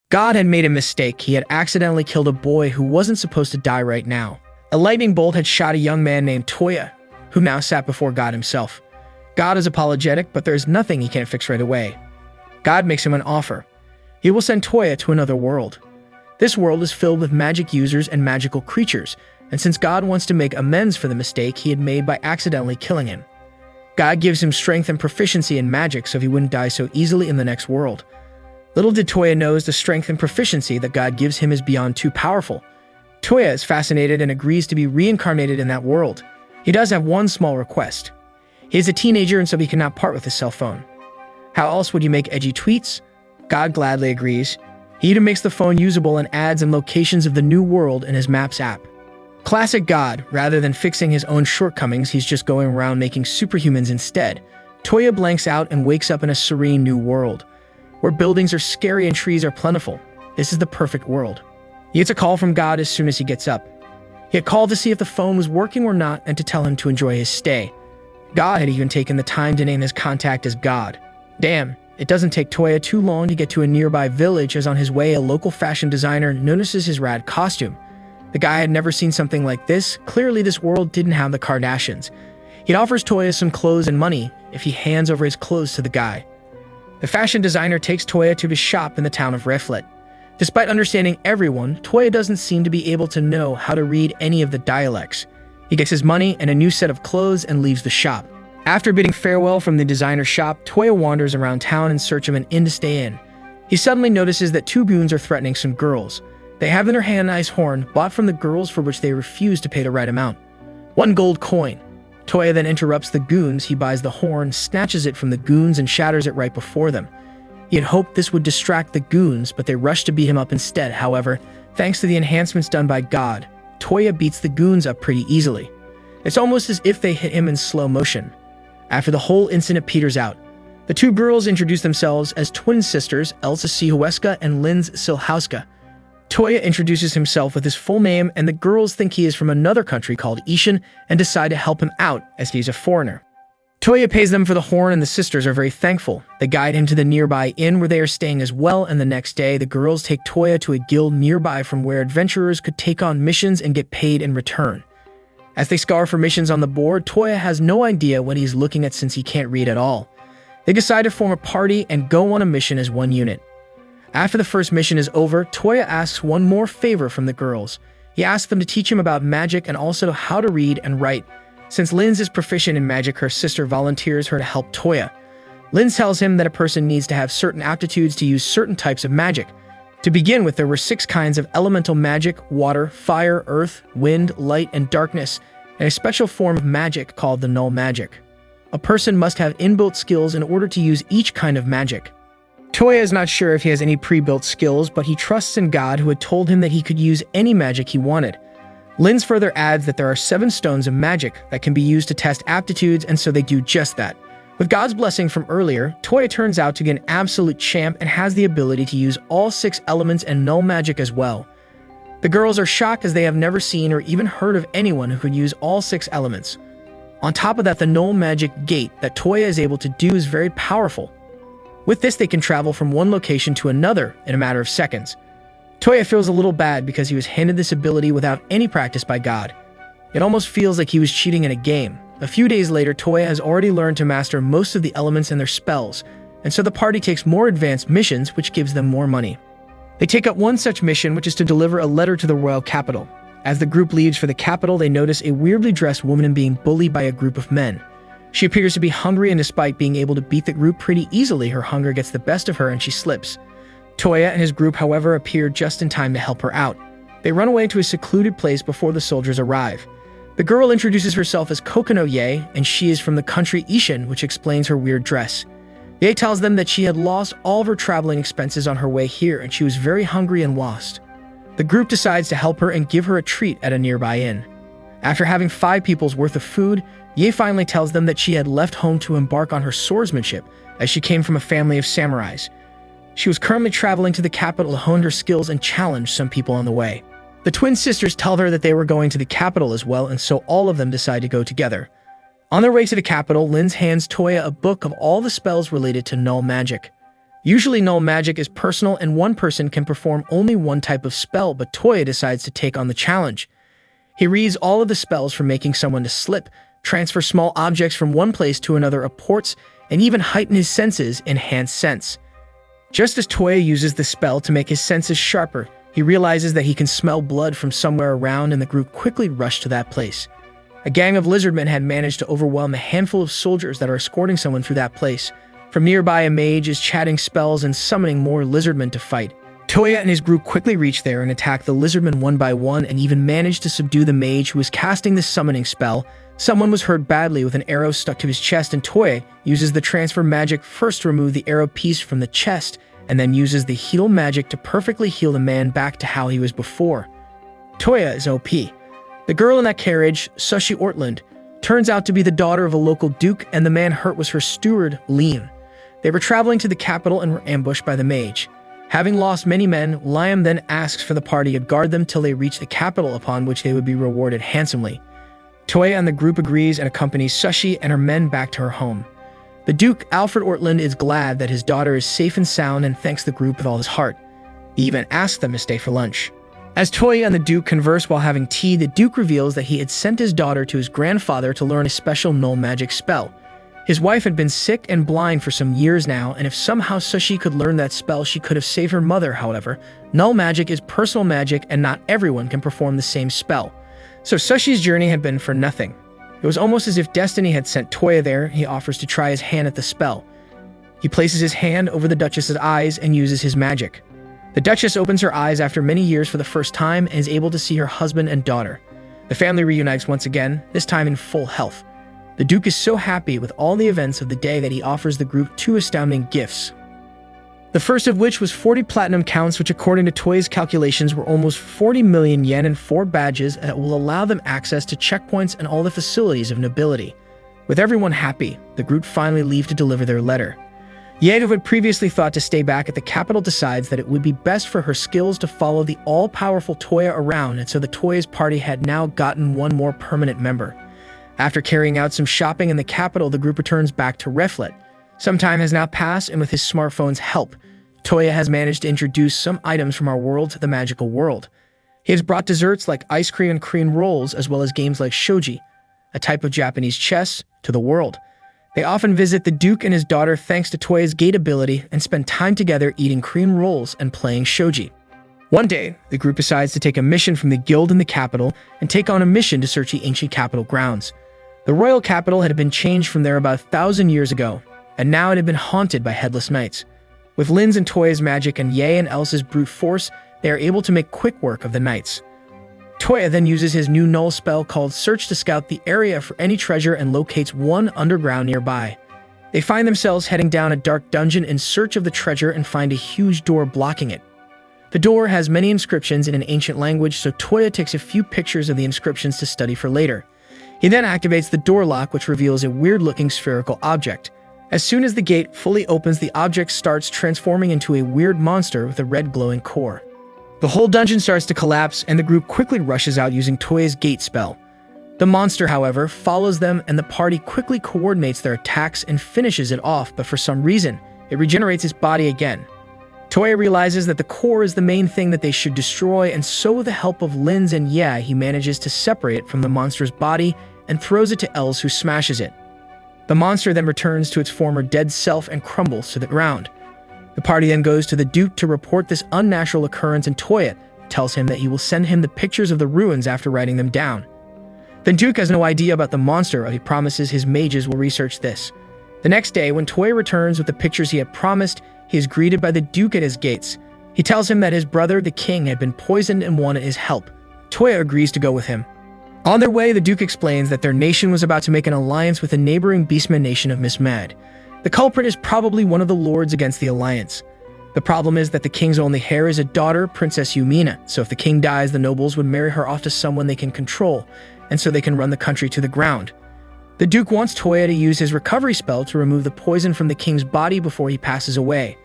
God had made a mistake. He had accidentally killed a boy who wasn't supposed to die right now. A lightning bolt had shot a young man named Toya, who now sat before God himself. God is apologetic, but there is nothing he can't fix right away. God makes him an offer. He will send Toya to another world. This world is filled with magic users and magical creatures, and since God wants to make amends for the mistake he had made by accidentally killing him, God gives him strength and proficiency in magic so he wouldn't die so easily in the next world. Little did Toya know the strength and proficiency that God gives him is beyond too powerful. Toya is fascinated and agrees to be reincarnated in that world. He does have one small request. He is a teenager and so he cannot part with his cell phone. How else would you make edgy tweets? God gladly agrees. He even makes the phone usable and adds in locations of the new world in his Maps app. Classic God, rather than fixing his own shortcomings, he's just going around making superhumans instead. Toya blanks out and wakes up in a serene new world, where buildings are scary and trees are plentiful. This is the perfect world. He gets a call from God as soon as he gets up. He had called to see if the phone was working or not and to tell him to enjoy his stay. God had even taken the time to name his contact as God. Damn, it doesn't take Toya too long to get to a nearby village as on his way a local fashion designer notices his rad costume. The guy had never seen something like this. Clearly this world didn't have the Kardashians. He offers Toya some clothes and money if he hands over his clothes to the guy. The fashion designer takes Toya to his shop in the town of Reflet. Despite understanding everyone, Toya doesn't seem to be able to know how to read any of the dialects. He gets his money and a new set of clothes and leaves the shop. After bidding farewell from the designer's shop, Toya wanders around town in search of an inn to stay in. He suddenly notices that two goons are threatening some girls. They have in their hand an ice horn bought from the girls for which they refuse to pay the right amount. 1 gold coin. Toya then interrupts the goons. He buys the horn, snatches it from the goons, and shatters it right before them. He had hoped this would distract the goons, but they rush to beat him up instead. However, thanks to the enhancements done by God, Toya beats the goons up pretty easily. It's almost as if they hit him in slow motion. After the whole incident peters out, the two girls introduce themselves as twin sisters Elsa Sihueska and Linz Silhauska. Toya introduces himself with his full name, and the girls think he is from another country called Ishan and decide to help him out as he's a foreigner. Toya pays them for the horn and the sisters are very thankful. They guide him to the nearby inn where they are staying as well, and the next day the girls take Toya to a guild nearby from where adventurers could take on missions and get paid in return. As they scour for missions on the board, Toya has no idea what he's looking at since he can't read at all. They decide to form a party and go on a mission as one unit. After the first mission is over, Toya asks one more favor from the girls. He asks them to teach him about magic and also how to read and write. Since Linz is proficient in magic, her sister volunteers her to help Toya. Linz tells him that a person needs to have certain aptitudes to use certain types of magic. To begin with, there were 6 kinds of elemental magic: water, fire, earth, wind, light, and darkness, and a special form of magic called the null magic. A person must have inbuilt skills in order to use each kind of magic. Toya is not sure if he has any pre-built skills, but he trusts in God, who had told him that he could use any magic he wanted. Linz further adds that there are 7 stones of magic that can be used to test aptitudes, and so they do just that. With God's blessing from earlier, Toya turns out to be an absolute champ and has the ability to use all 6 elements and null magic as well. The girls are shocked as they have never seen or even heard of anyone who could use all 6 elements. On top of that, the null magic gate that Toya is able to do is very powerful. With this, they can travel from one location to another in a matter of seconds. Toya feels a little bad because he was handed this ability without any practice by God. It almost feels like he was cheating in a game. A few days later, Toya has already learned to master most of the elements and their spells, and so the party takes more advanced missions, which gives them more money. They take up one such mission, which is to deliver a letter to the royal capital. As the group leaves for the capital, they notice a weirdly dressed woman being bullied by a group of men. She appears to be hungry, and despite being able to beat the group pretty easily, her hunger gets the best of her and she slips. Toya and his group, however, appear just in time to help her out. They run away to a secluded place before the soldiers arrive. The girl introduces herself as Kokono Ye, and she is from the country Ishan, which explains her weird dress. Ye tells them that she had lost all of her traveling expenses on her way here, and she was very hungry and lost. The group decides to help her and give her a treat at a nearby inn. After having 5 people's worth of food, Ye finally tells them that she had left home to embark on her swordsmanship, as she came from a family of samurais. She was currently traveling to the capital to hone her skills and challenge some people on the way. The twin sisters tell her that they were going to the capital as well, and so all of them decide to go together. On their way to the capital, Linz hands Toya a book of all the spells related to null magic. Usually null magic is personal and one person can perform only one type of spell, but Toya decides to take on the challenge. He reads all of the spells from making someone to slip, transfer small objects from one place to another of ports, and even heighten his senses, enhance sense. Just as Toya uses the spell to make his senses sharper, he realizes that he can smell blood from somewhere around, and the group quickly rush to that place. A gang of lizardmen had managed to overwhelm a handful of soldiers that are escorting someone through that place. From nearby, a mage is chatting spells and summoning more lizardmen to fight. Toya and his group quickly reach there and attack the lizardmen one by one, and even manage to subdue the mage who was casting the summoning spell. Someone was hurt badly with an arrow stuck to his chest, and Toya uses the transfer magic first to remove the arrow piece from the chest, and then uses the heal magic to perfectly heal the man back to how he was before. Toya is OP. The girl in that carriage, Sushi Ortland, turns out to be the daughter of a local duke, and the man hurt was her steward, Liam. They were traveling to the capital and were ambushed by the mage. Having lost many men, Liam then asks for the party to guard them till they reach the capital, upon which they would be rewarded handsomely. Toya and the group agrees and accompanies Sushi and her men back to her home. The Duke, Alfred Ortland, is glad that his daughter is safe and sound and thanks the group with all his heart. He even asks them to stay for lunch. As Toya and the Duke converse while having tea, the Duke reveals that he had sent his daughter to his grandfather to learn a special null magic spell. His wife had been sick and blind for some years now, and if somehow Sushi could learn that spell, she could have saved her mother. However, null magic is personal magic, and not everyone can perform the same spell. So Sushi's journey had been for nothing. It was almost as if destiny had sent Toya there. He offers to try his hand at the spell. He places his hand over the Duchess's eyes and uses his magic. The Duchess opens her eyes after many years for the first time and is able to see her husband and daughter. The family reunites once again, this time in full health. The Duke is so happy with all the events of the day that he offers the group 2 astounding gifts. The first of which was 40 platinum counts, which according to Toya's calculations were almost 40 million yen, and 4 badges that will allow them access to checkpoints and all the facilities of nobility. With everyone happy, the group finally leave to deliver their letter. Ye, who had previously thought to stay back at the capital, decides that it would be best for her skills to follow the all-powerful Toya around, and so the Toya's party had now gotten one more permanent member. After carrying out some shopping in the capital, the group returns back to Reflet. Some time has now passed, and with his smartphone's help, Toya has managed to introduce some items from our world to the magical world. He has brought desserts like ice cream and cream rolls, as well as games like shogi, a type of Japanese chess, to the world. They often visit the Duke and his daughter thanks to Toya's gate ability and spend time together eating cream rolls and playing shogi. One day, the group decides to take a mission from the guild in the capital and take on a mission to search the ancient capital grounds. The royal capital had been changed from there about 1,000 years ago, and now it had been haunted by headless knights. With Lin's and Toya's magic and Ye and Elsa's brute force, they are able to make quick work of the knights. Toya then uses his new null spell called Search to scout the area for any treasure and locates one underground nearby. They find themselves heading down a dark dungeon in search of the treasure and find a huge door blocking it. The door has many inscriptions in an ancient language, so Toya takes a few pictures of the inscriptions to study for later. He then activates the door lock, which reveals a weird-looking spherical object. As soon as the gate fully opens, the object starts transforming into a weird monster with a red glowing core. The whole dungeon starts to collapse, and the group quickly rushes out using Toya's gate spell. The monster, however, follows them, and the party quickly coordinates their attacks and finishes it off, but for some reason, it regenerates its body again. Toya realizes that the core is the main thing that they should destroy, and so with the help of Linz and Ye, he manages to separate it from the monster's body and throws it to Els, who smashes it. The monster then returns to its former dead self and crumbles to the ground. The party then goes to the Duke to report this unnatural occurrence, and Toya tells him that he will send him the pictures of the ruins after writing them down. The Duke has no idea about the monster, but he promises his mages will research this. The next day, when Toya returns with the pictures he had promised, he is greeted by the Duke at his gates. He tells him that his brother, the king, had been poisoned and wanted his help. Toya agrees to go with him. On their way, the Duke explains that their nation was about to make an alliance with the neighboring beastman nation of Miss Mad. The culprit is probably one of the lords against the alliance. The problem is that the king's only heir is a daughter, Princess Yumina, so if the king dies, the nobles would marry her off to someone they can control, and so they can run the country to the ground. The Duke wants Toya to use his recovery spell to remove the poison from the king's body before he passes away.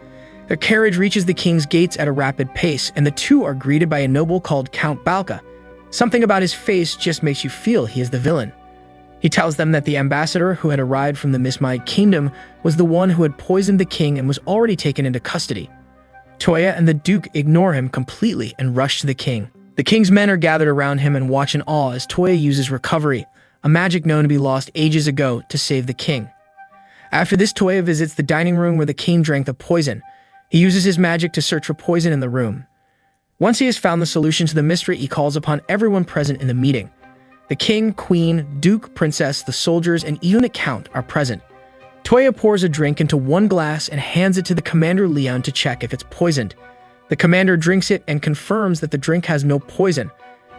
Their carriage reaches the king's gates at a rapid pace, and the two are greeted by a noble called Count Balka. Something about his face just makes you feel he is the villain. He tells them that the ambassador who had arrived from the Mismaid kingdom was the one who had poisoned the king and was already taken into custody. Toya and the Duke ignore him completely and rush to the king. The king's men are gathered around him and watch in awe as Toya uses recovery, a magic known to be lost ages ago, to save the king. After this, Toya visits the dining room where the king drank the poison. He uses his magic to search for poison in the room. Once he has found the solution to the mystery, he calls upon everyone present in the meeting. The king, queen, duke, princess, the soldiers, and even the count are present. Toya pours a drink into one glass and hands it to the commander Leon to check if it's poisoned. The commander drinks it and confirms that the drink has no poison.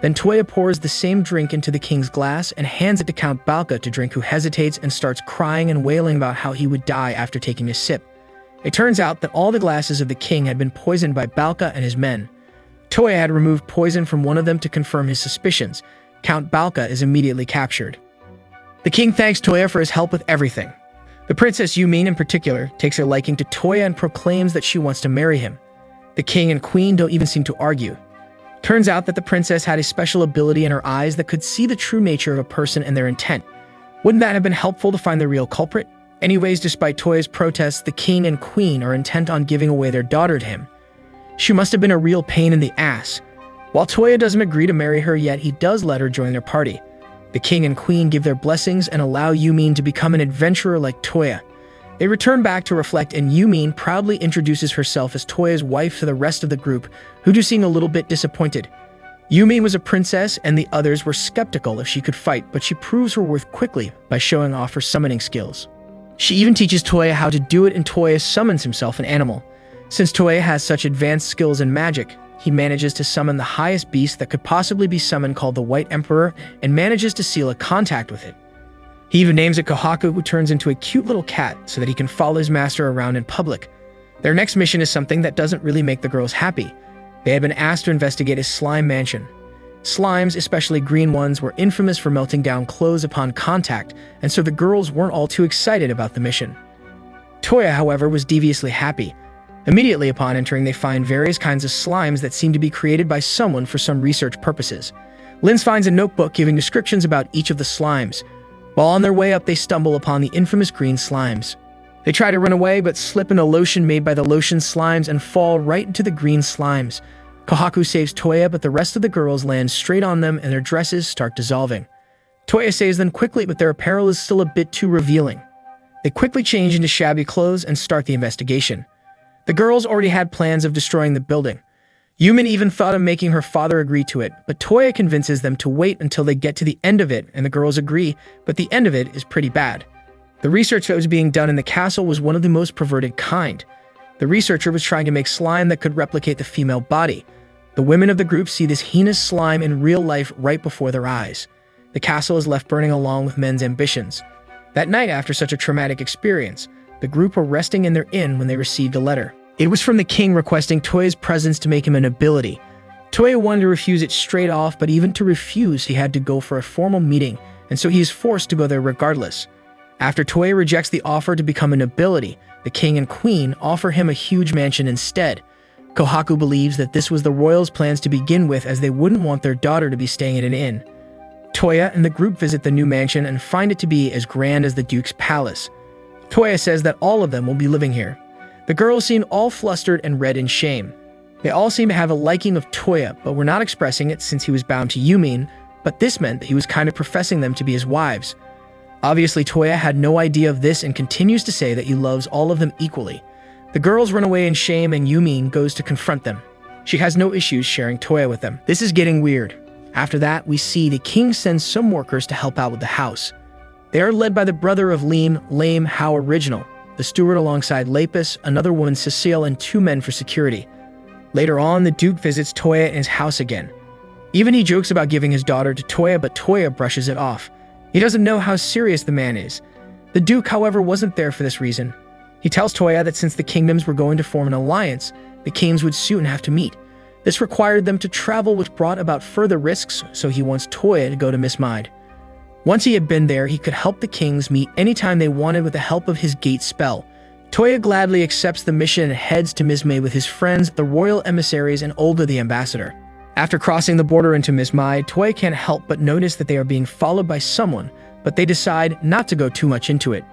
Then Toya pours the same drink into the king's glass and hands it to Count Balka to drink, who hesitates and starts crying and wailing about how he would die after taking a sip. It turns out that all the glasses of the king had been poisoned by Balka and his men. Toya had removed poison from one of them to confirm his suspicions. Count Balka is immediately captured. The king thanks Toya for his help with everything. The princess Yumin in particular takes her liking to Toya and proclaims that she wants to marry him. The king and queen don't even seem to argue. Turns out that the princess had a special ability in her eyes that could see the true nature of a person and their intent. Wouldn't that have been helpful to find the real culprit? Anyways, despite Toya's protests, the king and queen are intent on giving away their daughter to him. She must have been a real pain in the ass. While Toya doesn't agree to marry her yet, he does let her join their party. The king and queen give their blessings and allow Yumin to become an adventurer like Toya. They return back to reflect, and Yumin proudly introduces herself as Toya's wife to the rest of the group, who do seem a little bit disappointed. Yumin was a princess and the others were skeptical if she could fight, but she proves her worth quickly by showing off her summoning skills. She even teaches Toya how to do it, and Toya summons himself an animal. Since Toya has such advanced skills in magic, he manages to summon the highest beast that could possibly be summoned, called the White Emperor, and manages to seal a contact with it. He even names it Kohaku, who turns into a cute little cat so that he can follow his master around in public. Their next mission is something that doesn't really make the girls happy. They had been asked to investigate a slime mansion. Slimes, especially green ones, were infamous for melting down clothes upon contact, and so the girls weren't all too excited about the mission. Toya, however, was deviously happy. Immediately upon entering, they find various kinds of slimes that seem to be created by someone for some research purposes. Linz finds a notebook giving descriptions about each of the slimes. While on their way up, they stumble upon the infamous green slimes. They try to run away, but slip in a lotion made by the lotion slimes and fall right into the green slimes. Kohaku saves Toya, but the rest of the girls land straight on them and their dresses start dissolving. Toya saves them quickly, but their apparel is still a bit too revealing. They quickly change into shabby clothes and start the investigation. The girls already had plans of destroying the building. Yumin even thought of making her father agree to it, but Toya convinces them to wait until they get to the end of it, and the girls agree, but the end of it is pretty bad. The research that was being done in the castle was one of the most perverted kind. The researcher was trying to make slime that could replicate the female body. The women of the group see this heinous slime in real life right before their eyes. The castle is left burning along with men's ambitions. That night, after such a traumatic experience, the group were resting in their inn when they received a letter. It was from the king requesting Toya's presence to make him an ability. Toya wanted to refuse it straight off, but even to refuse, he had to go for a formal meeting, and so he is forced to go there regardless. After Toya rejects the offer to become an ability, the king and queen offer him a huge mansion instead. Kohaku believes that this was the royals' plans to begin with, as they wouldn't want their daughter to be staying at an inn. Toya and the group visit the new mansion and find it to be as grand as the Duke's palace. Toya says that all of them will be living here. The girls seem all flustered and red in shame. They all seem to have a liking of Toya, but were not expressing it since he was bound to Yumin, but this meant that he was kind of professing them to be his wives. Obviously, Toya had no idea of this and continues to say that he loves all of them equally. The girls run away in shame and Yumin goes to confront them. She has no issues sharing Toya with them. This is getting weird. After that, we see the king sends some workers to help out with the house. They are led by the brother of Lame How Original, the steward alongside Lapis, another woman Cecile, and 2 men for security. Later on, the Duke visits Toya in his house again. Even he jokes about giving his daughter to Toya, but Toya brushes it off. He doesn't know how serious the man is. The Duke, however, wasn't there for this reason. He tells Toya that since the kingdoms were going to form an alliance, the kings would soon have to meet. This required them to travel, which brought about further risks, so he wants Toya to go to Mismaid. Once he had been there, he could help the kings meet anytime they wanted with the help of his gate spell. Toya gladly accepts the mission and heads to Mismaid with his friends, the royal emissaries, and Olga the ambassador. After crossing the border into Mismaid, Toya can't help but notice that they are being followed by someone, but they decide not to go too much into it.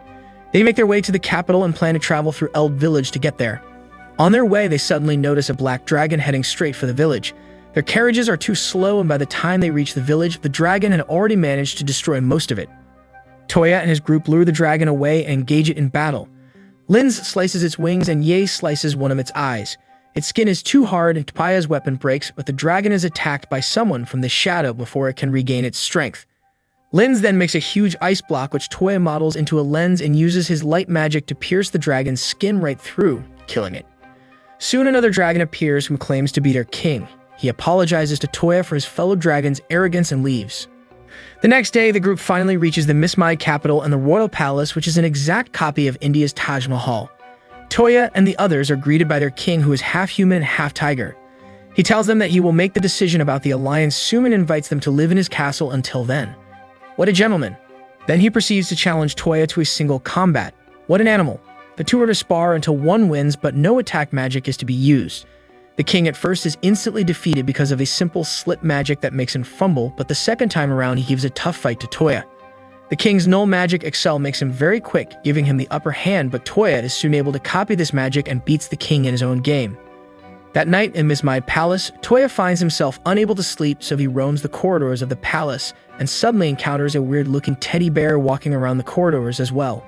They make their way to the capital and plan to travel through Eld village to get there. On their way, they suddenly notice a black dragon heading straight for the village. Their carriages are too slow, and by the time they reach the village, the dragon had already managed to destroy most of it. Toya and his group lure the dragon away and engage it in battle. Linz slices its wings and Ye slices one of its eyes. Its skin is too hard and Toya's weapon breaks, but the dragon is attacked by someone from the shadow before it can regain its strength. Linz then makes a huge ice block which Toya models into a lens and uses his light magic to pierce the dragon's skin right through, killing it. Soon another dragon appears who claims to be their king. He apologizes to Toya for his fellow dragon's arrogance and leaves. The next day, the group finally reaches the Mismai capital and the royal palace, which is an exact copy of India's Taj Mahal. Toya and the others are greeted by their king, who is half human and half tiger. He tells them that he will make the decision about the alliance soon and invites them to live in his castle until then. What a gentleman. Then he proceeds to challenge Toya to a single combat. What an animal. The two are to spar until one wins, but no attack magic is to be used. The king at first is instantly defeated because of a simple slip magic that makes him fumble, but the second time around he gives a tough fight to Toya. The king's null magic Excel makes him very quick, giving him the upper hand, but Toya is soon able to copy this magic and beats the king in his own game. That night in Mismai Palace, Toya finds himself unable to sleep, so he roams the corridors of the palace and suddenly encounters a weird-looking teddy bear walking around the corridors as well.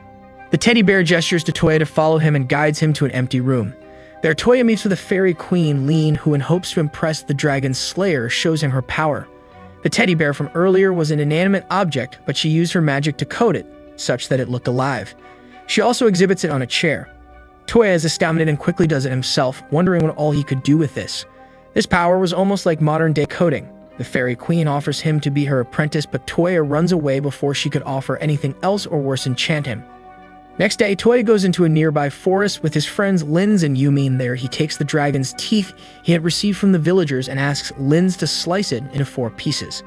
The teddy bear gestures to Toya to follow him and guides him to an empty room. There, Toya meets with the fairy queen, Lean, who in hopes to impress the dragon's slayer shows him her power. The teddy bear from earlier was an inanimate object, but she used her magic to coat it, such that it looked alive. She also exhibits it on a chair. Toya is astounded and quickly does it himself, wondering what all he could do with this. This power was almost like modern-day coding. The fairy queen offers him to be her apprentice, but Toya runs away before she could offer anything else or worse, enchant him. Next day, Toya goes into a nearby forest with his friends Linz and Yumin. There, he takes the dragon's teeth he had received from the villagers and asks Linz to slice it into 4 pieces.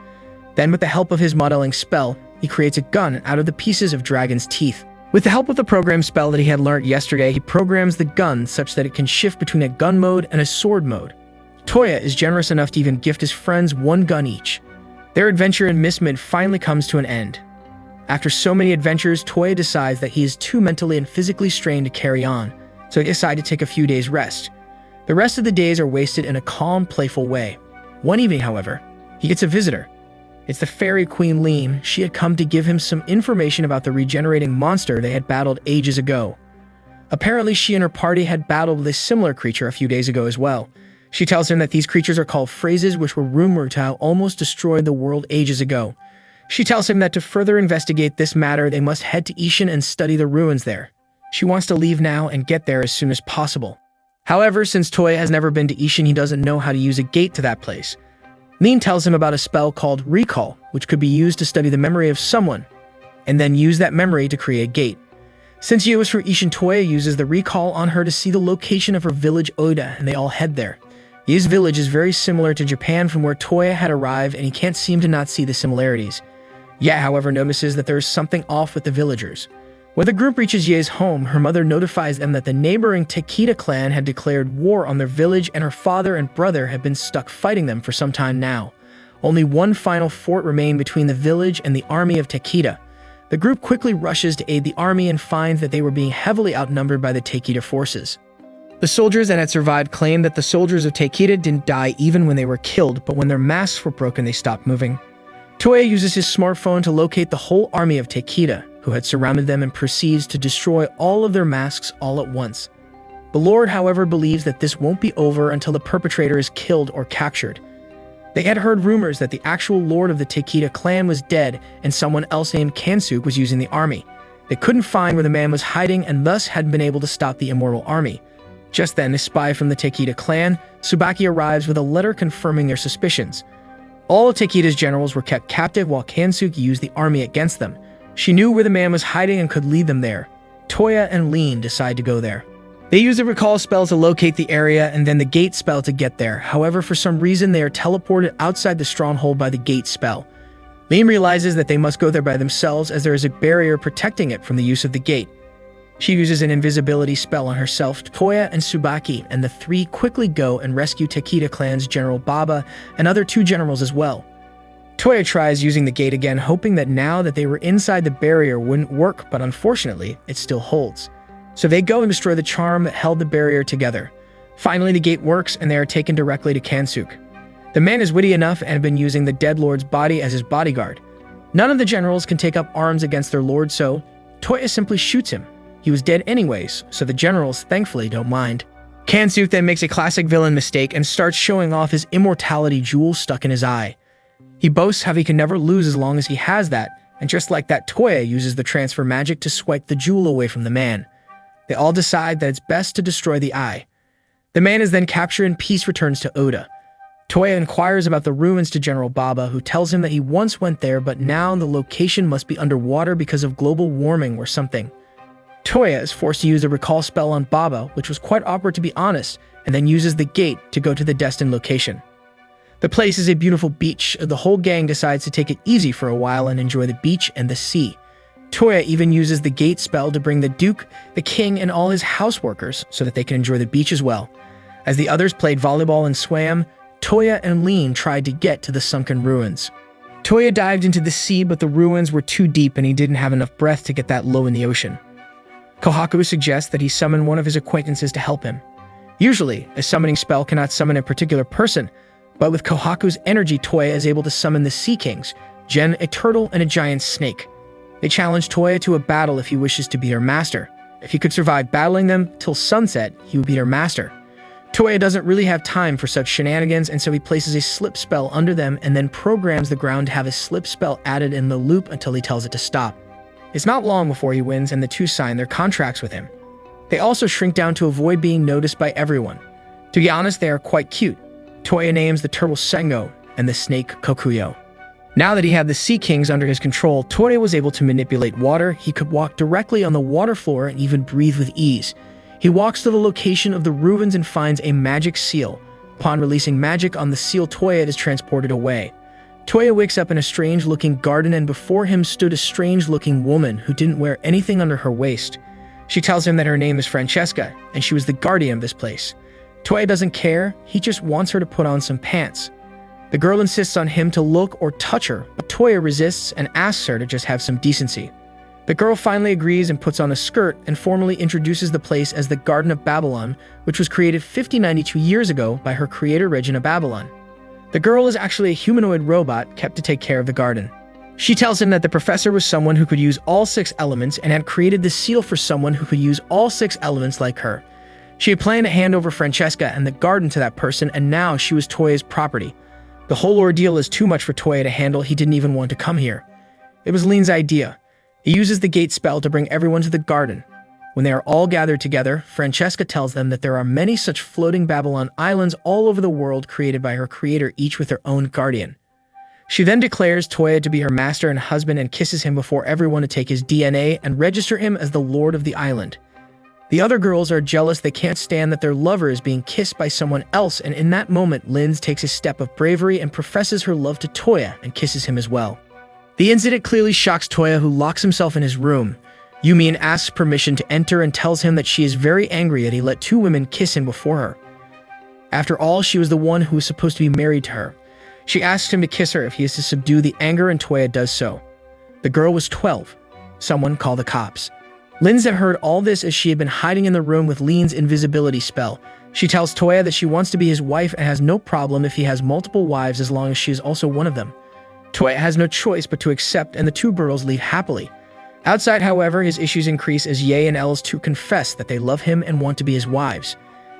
Then, with the help of his modeling spell, he creates a gun out of the pieces of dragon's teeth. With the help of the program spell that he had learned yesterday, he programs the gun such that it can shift between a gun mode and a sword mode. Toya is generous enough to even gift his friends 1 gun each. Their adventure in Mismid finally comes to an end. After so many adventures, Toya decides that he is too mentally and physically strained to carry on, so he decides to take a few days rest. The rest of the days are wasted in a calm, playful way. One evening, however, he gets a visitor. It's the fairy queen Lean. She had come to give him some information about the regenerating monster they had battled ages ago. Apparently, she and her party had battled with a similar creature a few days ago as well. She tells him that these creatures are called phrases, which were rumored to have almost destroyed the world ages ago. She tells him that to further investigate this matter, they must head to Ishan and study the ruins there. She wants to leave now and get there as soon as possible. However, since Toya has never been to Ishan, he doesn't know how to use a gate to that place. Lean tells him about a spell called Recall, which could be used to study the memory of someone, and then use that memory to create a gate. Since Ye was from Ishan, Toya uses the Recall on her to see the location of her village Oda, and they all head there. Ye's village is very similar to Japan from where Toya had arrived, and he can't seem to not see the similarities. Ye, however, notices that there is something off with the villagers. When the group reaches Ye's home, her mother notifies them that the neighboring Takeda clan had declared war on their village, and her father and brother had been stuck fighting them for some time now. Only one final fort remained between the village and the army of Takeda. The group quickly rushes to aid the army and finds that they were being heavily outnumbered by the Takeda forces. The soldiers that had survived claimed that the soldiers of Takeda didn't die even when they were killed, but when their masks were broken, they stopped moving. Toya uses his smartphone to locate the whole army of Takeda, who had surrounded them, and proceeds to destroy all of their masks all at once. The Lord, however, believes that this won't be over until the perpetrator is killed or captured. They had heard rumors that the actual lord of the Takeda clan was dead and someone else named Kansuk was using the army. They couldn't find where the man was hiding and thus hadn't been able to stop the immortal army. Just then, a spy from the Takeda clan, Tsubaki, arrives with a letter confirming their suspicions. All of Takeda's generals were kept captive while Kansuk used the army against them. She knew where the man was hiding and could lead them there. Toya and Lean decide to go there. They use the recall spell to locate the area and then the gate spell to get there. However, for some reason, they are teleported outside the stronghold by the gate spell. Lean realizes that they must go there by themselves as there is a barrier protecting it from the use of the gate. She uses an invisibility spell on herself, Toya and Tsubaki, and the 3 quickly go and rescue Takeda clan's General Baba and other 2 generals as well. Toya tries using the gate again, hoping that now that they were inside the barrier wouldn't work, but unfortunately, it still holds. So they go and destroy the charm that held the barrier together. Finally, the gate works and they are taken directly to Kansuk. The man is witty enough and had been using the dead lord's body as his bodyguard. None of the generals can take up arms against their lord, so Toya simply shoots him. He was dead anyways, so the generals thankfully don't mind. Kansuk then makes a classic villain mistake and starts showing off his immortality jewel stuck in his eye. He boasts how he can never lose as long as he has that, and just like that, Toya uses the transfer magic to swipe the jewel away from the man. They all decide that it's best to destroy the eye. The man is then captured and peace returns to Oda. Toya inquires about the ruins to General Baba, who tells him that he once went there, but now the location must be underwater because of global warming or something. Toya is forced to use a recall spell on Baba, which was quite awkward to be honest, and then uses the gate to go to the destined location. The place is a beautiful beach. The whole gang decides to take it easy for a while and enjoy the beach and the sea. Toya even uses the gate spell to bring the Duke, the King, and all his house workers so that they can enjoy the beach as well. As the others played volleyball and swam, Toya and Lean tried to get to the sunken ruins. Toya dived into the sea, but the ruins were too deep and he didn't have enough breath to get that low in the ocean. Kohaku suggests that he summon one of his acquaintances to help him. Usually, a summoning spell cannot summon a particular person, but with Kohaku's energy, Toya is able to summon the Sea Kings, Gen, a turtle, and a giant snake. They challenge Toya to a battle if he wishes to be her master. If he could survive battling them till sunset, he would be her master. Toya doesn't really have time for such shenanigans, and so he places a slip spell under them and then programs the ground to have a slip spell added in the loop until he tells it to stop. It's not long before he wins and the two sign their contracts with him. They also shrink down to avoid being noticed by everyone. To be honest, they are quite cute. Toya names the turtle Sengo and the snake Kokuyo. Now that he had the Sea Kings under his control, Toya was able to manipulate water. He could walk directly on the water floor and even breathe with ease. He walks to the location of the ruins and finds a magic seal. Upon releasing magic on the seal, Toya is transported away. Toya wakes up in a strange-looking garden, and before him stood a strange-looking woman who didn't wear anything under her waist. She tells him that her name is Francesca, and she was the guardian of this place. Toya doesn't care, he just wants her to put on some pants. The girl insists on him to look or touch her, but Toya resists and asks her to just have some decency. The girl finally agrees and puts on a skirt and formally introduces the place as the Garden of Babylon, which was created 5092 years ago by her creator Regina Babylon. The girl is actually a humanoid robot kept to take care of the garden. She tells him that the professor was someone who could use all 6 elements and had created the seal for someone who could use all 6 elements like her. She had planned to hand over Francesca and the garden to that person, and now she was Toya's property. The whole ordeal is too much for Toya to handle. He didn't even want to come here. It was Lean's idea. He uses the gate spell to bring everyone to the garden. When they are all gathered together, Francesca tells them that there are many such floating Babylon islands all over the world created by her creator, each with their own guardian. She then declares Toya to be her master and husband and kisses him before everyone to take his DNA and register him as the lord of the island. The other girls are jealous. They can't stand that their lover is being kissed by someone else, and in that moment, Linz takes a step of bravery and professes her love to Toya and kisses him as well. The incident clearly shocks Toya, who locks himself in his room. Yumian asks permission to enter and tells him that she is very angry that he let 2 women kiss him before her. After all, she was the one who was supposed to be married to her. She asks him to kiss her if he is to subdue the anger, and Toya does so. The girl was 12. Someone call the cops. Linz had heard all this as she had been hiding in the room with Lean's invisibility spell. She tells Toya that she wants to be his wife and has no problem if he has multiple wives as long as she is also one of them. Toya has no choice but to accept, and the 2 girls leave happily. Outside, however, his issues increase as Ye and Els 2 confess that they love him and want to be his wives.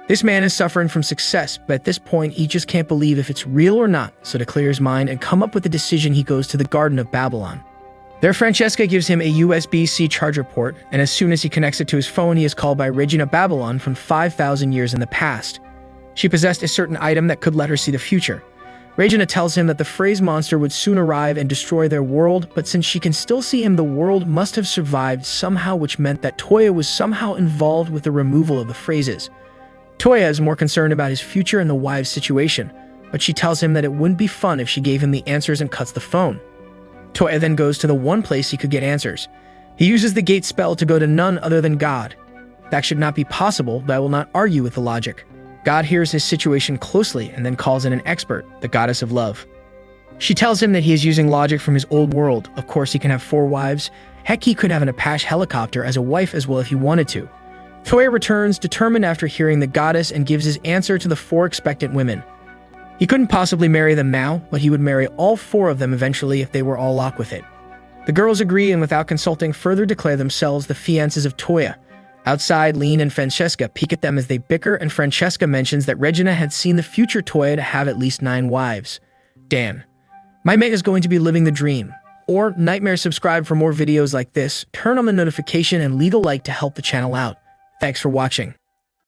This man is suffering from success, but at this point, he just can't believe if it's real or not, so to clear his mind and come up with a decision, he goes to the Garden of Babylon. There, Francesca gives him a USB-C charger port, and as soon as he connects it to his phone, he is called by Regina Babylon from 5,000 years in the past. She possessed a certain item that could let her see the future. Regina tells him that the phrase monster would soon arrive and destroy their world, but since she can still see him, the world must have survived somehow, which meant that Toya was somehow involved with the removal of the phrases. Toya is more concerned about his future and the wives' situation, but she tells him that it wouldn't be fun if she gave him the answers and cuts the phone. Toya then goes to the one place he could get answers. He uses the gate spell to go to none other than God. That should not be possible, but I will not argue with the logic. God hears his situation closely and then calls in an expert, the goddess of love. She tells him that he is using logic from his old world. Of course, he can have 4 wives. Heck, he could have an Apache helicopter as a wife as well if he wanted to. Toya returns, determined after hearing the goddess, and gives his answer to the 4 expectant women. He couldn't possibly marry them now, but he would marry all 4 of them eventually if they were all locked with it. The girls agree and without consulting further declare themselves the fiancés of Toya. Outside, Lean and Francesca peek at them as they bicker, and Francesca mentions that Regina had seen the future Toya to have at least 9 wives. Dan. My mate is going to be living the dream. Or Nightmare. Subscribe for more videos like this, turn on the notification and leave a like to help the channel out. Thanks for watching.